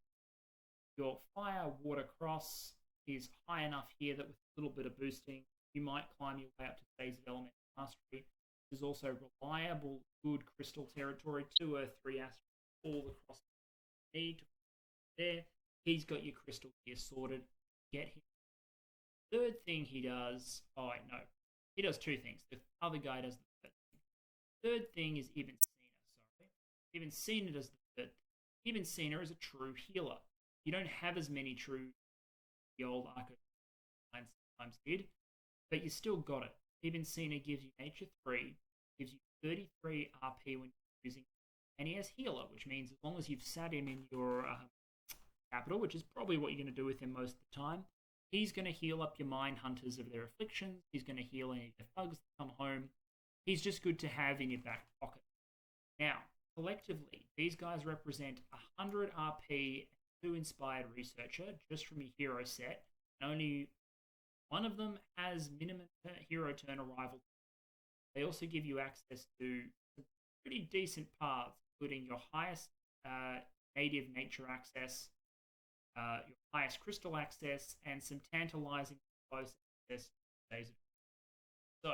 Your fire water cross is high enough here that with a little bit of boosting, you might climb your way up to phase of elemental mastery. is also reliable, good crystal territory, 2 Earth, 3 Astral, all across the need there. He's got your crystal gear sorted. Get him. Third thing he does, oh wait, no. He does 2 things. The other guy does the third thing. Third thing is Ibn Sina, sorry. Ibn Sina does the third thing. Ibn Sina is a true healer. You don't have as many true the old Arco sometimes did, but you still got it. Ibn Sina gives you Nature 3, gives you 33 RP when you're using it, and he has healer, which means as long as you've sat him in your capital, which is probably what you're going to do with him most of the time, he's going to heal up your Mind Hunters of their afflictions, he's going to heal any of the thugs that come home. He's just good to have in your back pocket. Now, collectively, these guys represent 100 RP and 2 Inspired Researcher just from your hero set, and only one of them has minimum hero turn arrival. They also give you access to some pretty decent paths, including your highest native nature access, your highest crystal access, and some tantalizing close access to days of. So,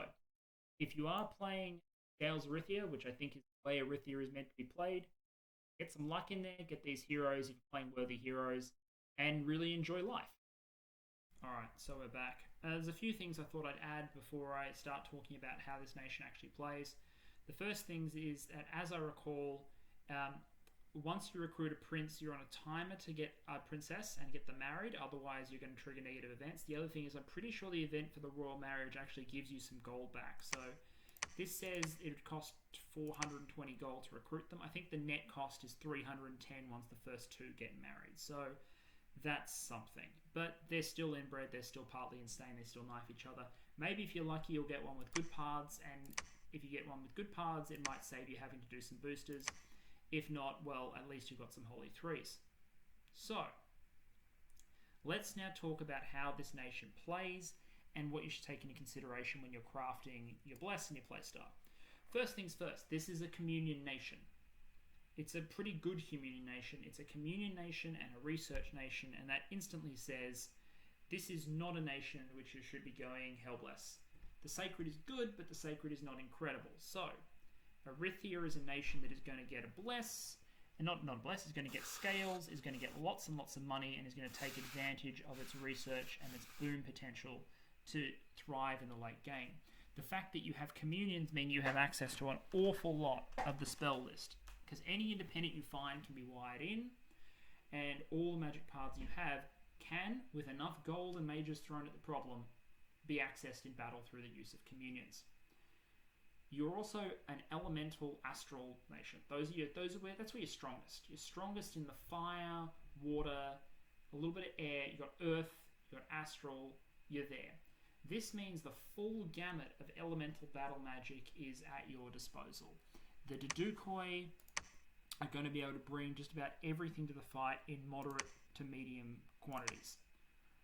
if you are playing Gale's Erytheia, which I think is the way Erytheia is meant to be played, get some luck in there, get these heroes if you're playing worthy heroes, and really enjoy life. Alright, so we're back. There's a few things I thought I'd add before I start talking about how this nation actually plays. The first thing is that, as I recall, once you recruit a prince, you're on a timer to get a princess and get them married, otherwise you're going to trigger negative events. The other thing is I'm pretty sure the event for the royal marriage actually gives you some gold back. So this says it would cost 420 gold to recruit them. I think the net cost is 310 once the first 2 get married. So that's something. But they're still inbred, they're still partly insane, they still knife each other. Maybe if you're lucky, you'll get one with good paths, and if you get one with good paths, it might save you having to do some boosters. If not, well, at least you've got some Holy Threes. So, let's now talk about how this nation plays and what you should take into consideration when you're crafting your Bless and your playstyle. First things first, this is a communion nation. It's a pretty good communion nation. It's a communion nation and a research nation, and that instantly says this is not a nation in which you should be going Hellbless. The Sacred is good, but the Sacred is not incredible. So, Erytheia is a nation that is going to get a Bless, and not a Bless, is going to get scales, is going to get lots and lots of money, and is going to take advantage of its research and its boom potential to thrive in the late game. The fact that you have communions mean you have access to an awful lot of the spell list, because any independent you find can be wired in, and all the magic paths you have can, with enough gold and mages thrown at the problem, be accessed in battle through the use of communions. You're also an elemental astral nation. That's where you're strongest. You're strongest in the fire, water, a little bit of air. You've got earth, you've got astral. You're there. This means the full gamut of elemental battle magic is at your disposal. The Dedukoi are going to be able to bring just about everything to the fight in moderate to medium quantities,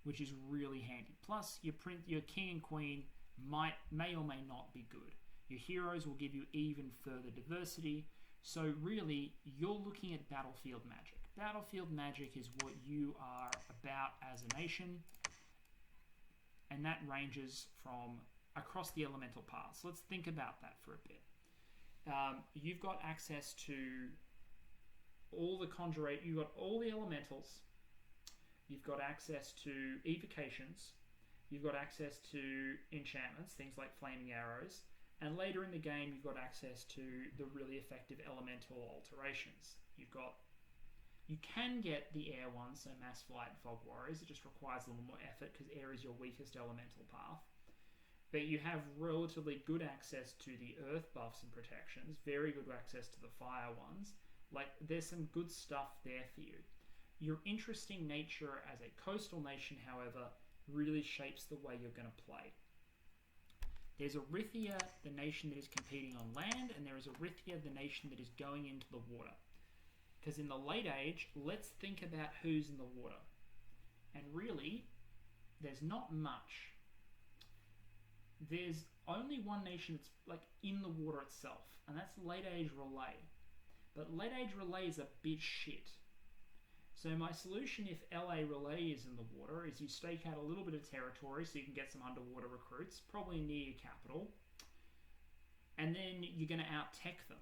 which is really handy. Plus, your king and queen may or may not be good. Your heroes will give you even further diversity. So really, you're looking at battlefield magic. Battlefield magic is what you are about as a nation, and that ranges from across the elemental paths. Let's think about that for a bit. You've got access to all the you've got all the elementals. You've got access to evocations. You've got access to enchantments, things like flaming arrows. And later in the game, you've got access to the really effective elemental alterations. You can get the air ones, so Mass Flight and Fog Warriors. It just requires a little more effort because air is your weakest elemental path. But you have relatively good access to the earth buffs and protections, very good access to the fire ones. There's some good stuff there for you. Your interesting nature as a coastal nation, however, really shapes the way you're going to play. There's Erytheia, the nation that is competing on land, and there is Erytheia, the nation that is going into the water. Because in the late age, let's think about who's in the water. And really, there's not much. There's only one nation that's in the water itself, and that's Late Age Relay. But Late Age Relay is a bit shit. So my solution if LA Relay is in the water is you stake out a little bit of territory so you can get some underwater recruits, probably near your capital. and then you're going to out-tech them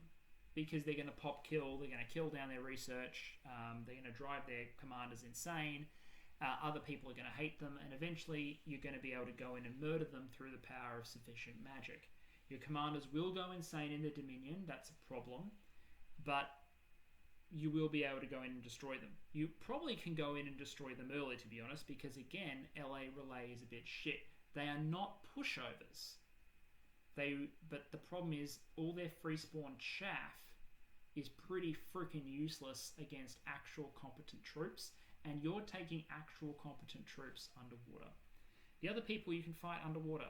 because they're going to pop kill, they're going to kill down their research, they're going to drive their commanders insane, other people are going to hate them, and eventually you're going to be able to go in and murder them through the power of sufficient magic. Your commanders will go insane in the Dominion, that's a problem, but you will be able to go in and destroy them. You probably can go in and destroy them early, to be honest, because again, LA Relay is a bit shit. They are not pushovers. But the problem is, all their free spawn chaff is pretty freaking useless against actual competent troops, and you're taking actual competent troops underwater. The other people you can fight underwater,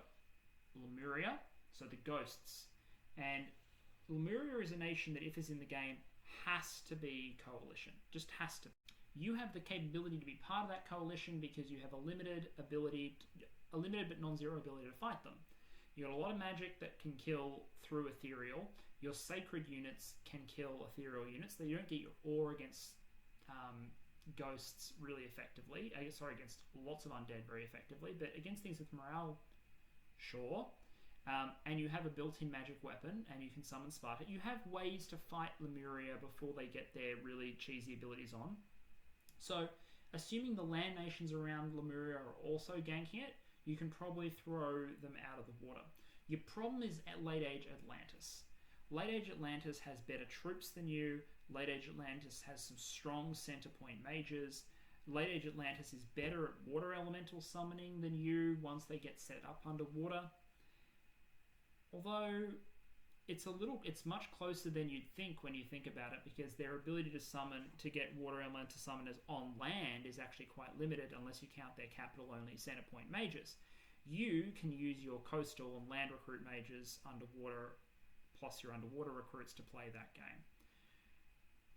Lemuria, so the ghosts, and Lemuria is a nation that, if it's in the game, has to be coalition, just has to. You have the capability to be part of that coalition because you have a limited but non-zero ability to fight them. You got a lot of magic that can kill through ethereal. Your sacred units can kill ethereal units. You don't get your ore against ghosts really effectively. Against lots of undead very effectively, but against things with morale, sure. And you have a built-in magic weapon, and you can summon Sparta. You have ways to fight Lemuria before they get their really cheesy abilities on. So, assuming the land nations around Lemuria are also ganking it, you can probably throw them out of the water. Your problem is at Late Age Atlantis. Late Age Atlantis has better troops than you. Late Age Atlantis has some strong center point mages. Late Age Atlantis is better at water elemental summoning than you once they get set up underwater. Although it's much closer than you'd think when you think about it, because their ability to get water elemental summoners on land is actually quite limited unless you count their capital only center point mages. You can use your coastal and land recruit mages underwater plus your underwater recruits to play that game.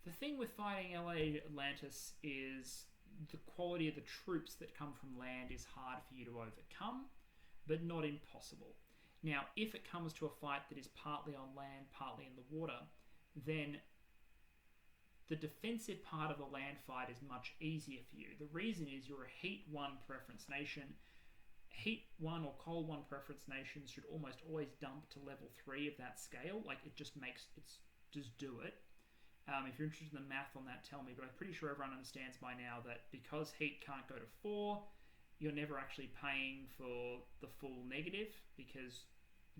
The thing with fighting LA Atlantis is the quality of the troops that come from land is hard for you to overcome, but not impossible. Now, if it comes to a fight that is partly on land, partly in the water, then the defensive part of the land fight is much easier for you. The reason is you're a Heat 1 preference nation. Heat 1 or Cold 1 preference nations should almost always dump to level 3 of that scale. Like, just do it. If you're interested in the math on that, tell me. But I'm pretty sure everyone understands by now that because Heat can't go to 4, you're never actually paying for the full negative, because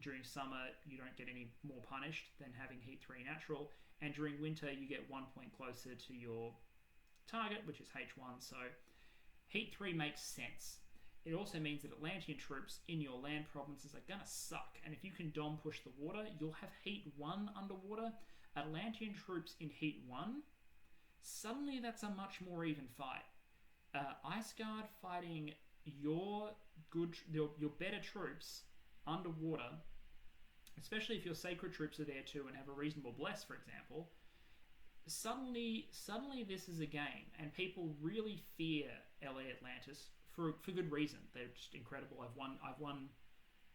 during summer you don't get any more punished than having Heat 3 natural, and during winter you get 1 point closer to your target, which is H1, so Heat 3 makes sense. It also means that Atlantean troops in your land provinces are going to suck, and if you can dom push the water, you'll have Heat 1 underwater. Atlantean troops in Heat 1, suddenly that's a much more even fight. Ice Guard fighting your better troops underwater, especially if your sacred troops are there too and have a reasonable bless, for example, suddenly this is a game, and people really fear LA Atlantis for good reason. They're just incredible. I've won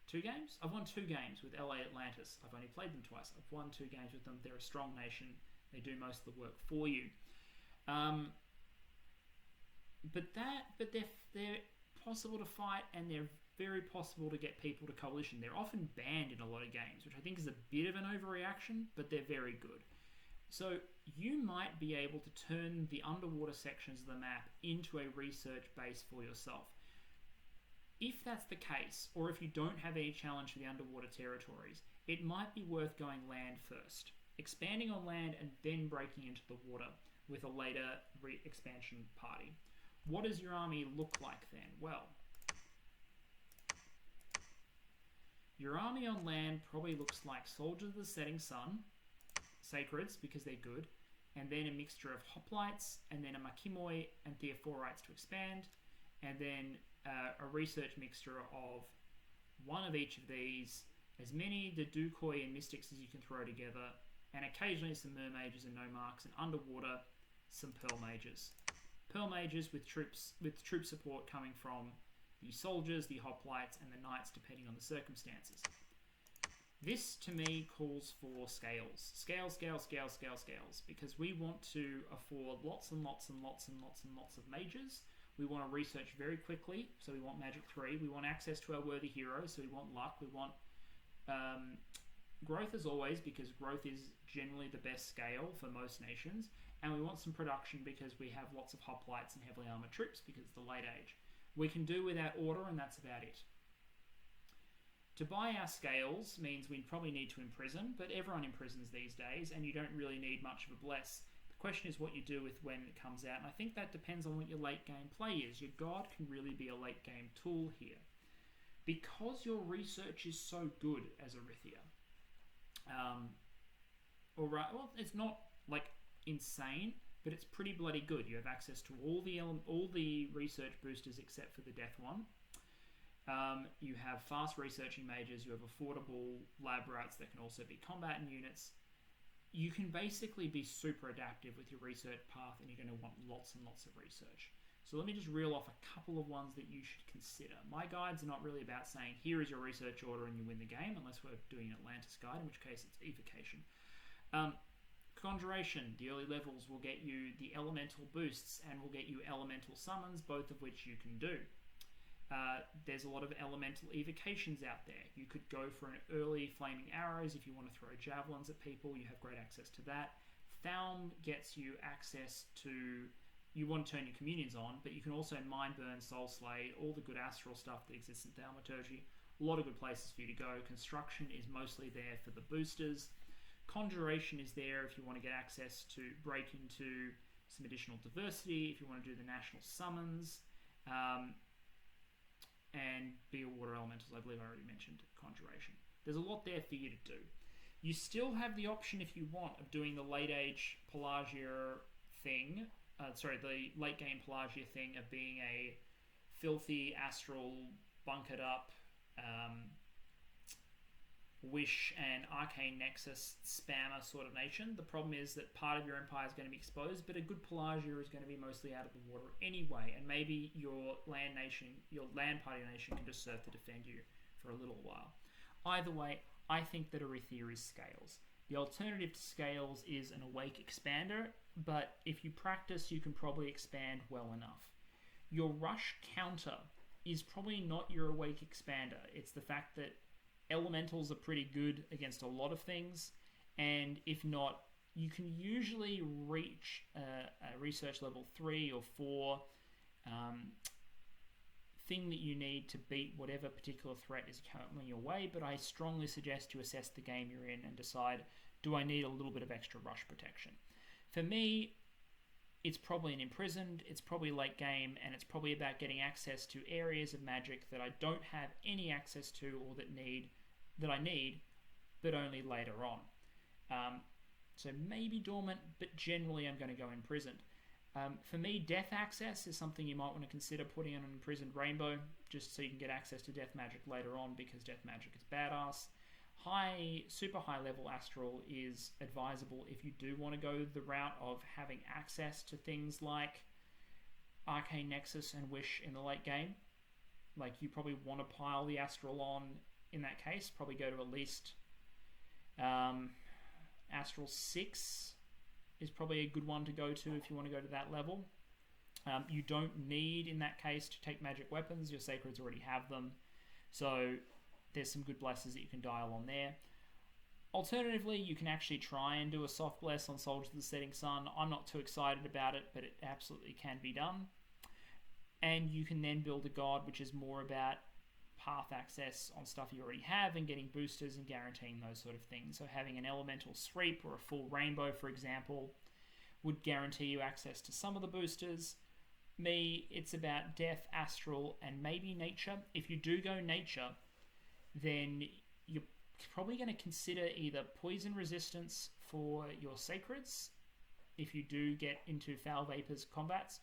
2 games? I've won 2 games with LA Atlantis. I've only played them twice. I've won 2 games with them. They're a strong nation. They do most of the work for you. But they're possible to fight, and they're very possible to get people to coalition. They're often banned in a lot of games, which I think is a bit of an overreaction, but they're very good. So you might be able to turn the underwater sections of the map into a research base for yourself. If that's the case, or if you don't have any challenge for the underwater territories, it might be worth going land first, expanding on land and then breaking into the water with a later expansion party. What does your army look like then? Well, your army on land probably looks like Soldiers of the Setting Sun, Sacreds because they're good, and then a mixture of Hoplites, and then a Makimoi and Theophorites to expand, and then a research mixture of one of each of these, as many Dedukoi and Mystics as you can throw together, and occasionally some Mermages and Nomarchs, and underwater some Pearl Mages. Pearl Mages with troop support coming from the Soldiers, the Hoplites, and the Knights, depending on the circumstances. This, to me, calls for scales. Scales, because we want to afford lots and lots and lots and lots and lots of mages. We want to research very quickly, so we want Magic 3. We want access to our worthy heroes, so we want luck. We want growth as always, because growth is generally the best scale for most nations, and we want some production because we have lots of hoplites and heavily armored troops because it's the late age. We can do without order, and that's about it. To buy our scales means we probably need to imprison, but everyone imprisons these days, and you don't really need much of a bless. The question is what you do with when it comes out, and I think that depends on what your late game play is. Your god can really be a late game tool here. Because your research is so good as Erytheia, well, it's not like insane, but it's pretty bloody good. You have access to all the research boosters except for the death one. You have fast researching mages. You have affordable lab rats that can also be combatant units. You can basically be super adaptive with your research path, and you're going to want lots and lots of research. So let me just reel off a couple of ones that you should consider. My guides are not really about saying, here is your research order and you win the game, unless we're doing an Atlantis guide, in which case it's evocation. Conjuration, the early levels will get you the elemental boosts and will get you elemental summons, both of which you can do. There's a lot of elemental evocations out there. You could go for an early flaming arrows if you want to throw javelins at people. You have great access to that. Thalm gets you access to... You want to turn your communions on, but you can also mind burn, soul slay, all the good astral stuff that exists in thaumaturgy. A lot of good places for you to go. Construction is mostly there for the boosters. Conjuration is there if you want to get access to break into some additional diversity, if you want to do the national summons, and be a water elementals. I believe I already mentioned Conjuration. There's a lot there for you to do. You still have the option, if you want, of doing the late age Pelagia thing. The late game Pelagia thing of being a filthy, astral, bunkered up, Wish and Arcane Nexus spammer sort of nation. The problem is that part of your empire is going to be exposed, but a good Pelagia is going to be mostly out of the water anyway, and maybe your land party nation can just serve to defend you for a little while. Either way, I think that Erytheia is scales. The alternative to scales is an awake expander, but if you practice, you can probably expand well enough. Your rush counter is probably not your awake expander. It's the fact that elementals are pretty good against a lot of things, and if not, you can usually reach a research level 3 or 4 thing that you need to beat whatever particular threat is coming your way, but I strongly suggest you assess the game you're in and decide, do I need a little bit of extra rush protection? For me, it's probably an imprisoned, it's probably late game, and it's probably about getting access to areas of magic that I don't have any access to or that I need, but only later on. So maybe dormant, but generally I'm going to go imprisoned. For me, death access is something you might want to consider putting on an imprisoned rainbow, just so you can get access to death magic later on, because death magic is badass. Super high level astral is advisable if you do want to go the route of having access to things like Arcane Nexus and Wish in the late game. Like, you probably want to pile the astral on in that case. Probably go to at least Astral 6 is probably a good one to go to if you want to go to that level. You don't need, in that case, to take magic weapons. Your sacreds already have them. So there's some good blesses that you can dial on there. Alternatively, you can actually try and do a soft bless on Soldiers of the Setting Sun. I'm not too excited about it, but it absolutely can be done. And you can then build a god, which is more about path access on stuff you already have and getting boosters and guaranteeing those sort of things. So having an elemental sweep or a full rainbow, for example, would guarantee you access to some of the boosters. Me, it's about death, astral, and maybe nature. If you do go nature, then you're probably going to consider either poison resistance for your sacreds, if you do get into foul vapors combats,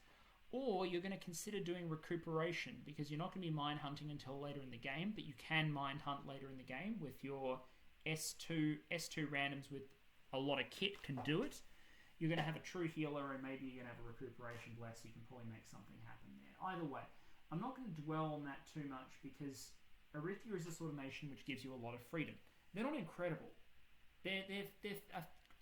or you're going to consider doing recuperation, because you're not going to be mind hunting until later in the game, but you can mind hunt later in the game with your S2 randoms with a lot of kit can do it. You're going to have a true healer, and maybe you're going to have a recuperation bless. You can probably make something happen there. Either way, I'm not going to dwell on that too much, because Erytheia is a sort of nation which gives you a lot of freedom. They're not incredible. They're an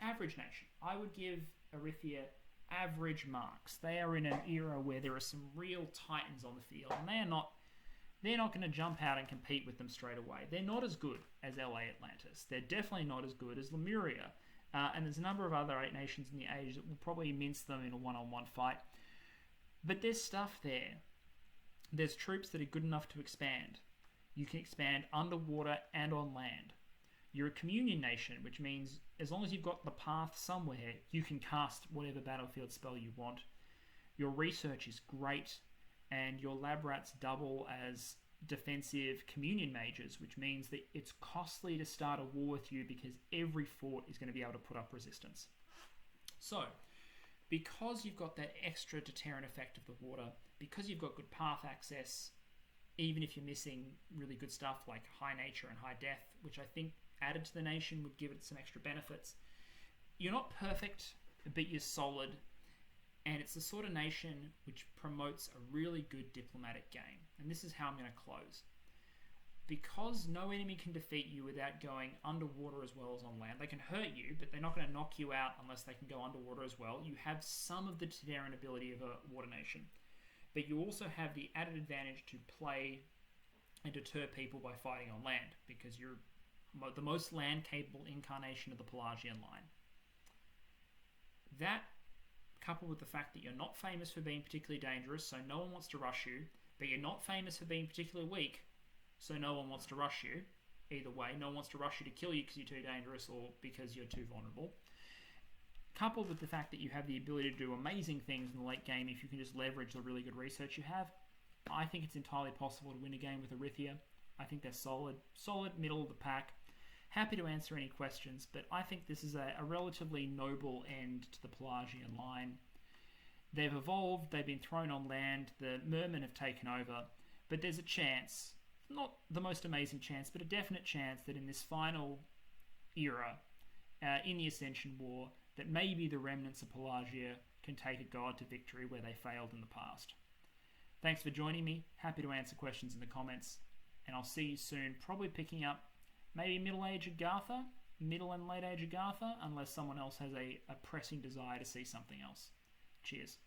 average nation. I would give Erytheia average marks. They are in an era where there are some real titans on the field, and they're not going to jump out and compete with them straight away. They're not as good as LA Atlantis. They're definitely not as good as Lemuria. And there's a number of other 8 nations in the age that will probably mince them in a one-on-one fight. But there's stuff there. There's troops that are good enough to expand. You can expand underwater and on land. You're a communion nation, which means as long as you've got the path somewhere, you can cast whatever battlefield spell you want. Your research is great, and your lab rats double as defensive communion mages, which means that it's costly to start a war with you because every fort is going to be able to put up resistance. So, because you've got that extra deterrent effect of the water, because you've got good path access, even if you're missing really good stuff like high nature and high death, which I think added to the nation would give it some extra benefits. You're not perfect, but you're solid, and it's the sort of nation which promotes a really good diplomatic game. And this is how I'm going to close. Because no enemy can defeat you without going underwater as well as on land. They can hurt you, but they're not going to knock you out unless they can go underwater as well. You have some of the deterrent ability of a water nation. But you also have the added advantage to play and deter people by fighting on land, because you're the most land-capable incarnation of the Pelagian line. That, coupled with the fact that you're not famous for being particularly dangerous, so no one wants to rush you, but you're not famous for being particularly weak, so no one wants to rush you. Either way, no one wants to rush you to kill you because you're too dangerous or because you're too vulnerable. Coupled with the fact that you have the ability to do amazing things in the late game if you can just leverage the really good research you have, I think it's entirely possible to win a game with Erytheia. I think they're solid, middle of the pack. Happy to answer any questions, but I think this is a relatively noble end to the Pelagian line. They've evolved, they've been thrown on land, the Merman have taken over, but there's a chance, not the most amazing chance, but a definite chance that in this final era, in the Ascension War, that maybe the remnants of Pelagia can take a god to victory where they failed in the past. Thanks for joining me. Happy to answer questions in the comments, and I'll see you soon, probably picking up maybe middle and late age Agartha, unless someone else has a pressing desire to see something else. Cheers.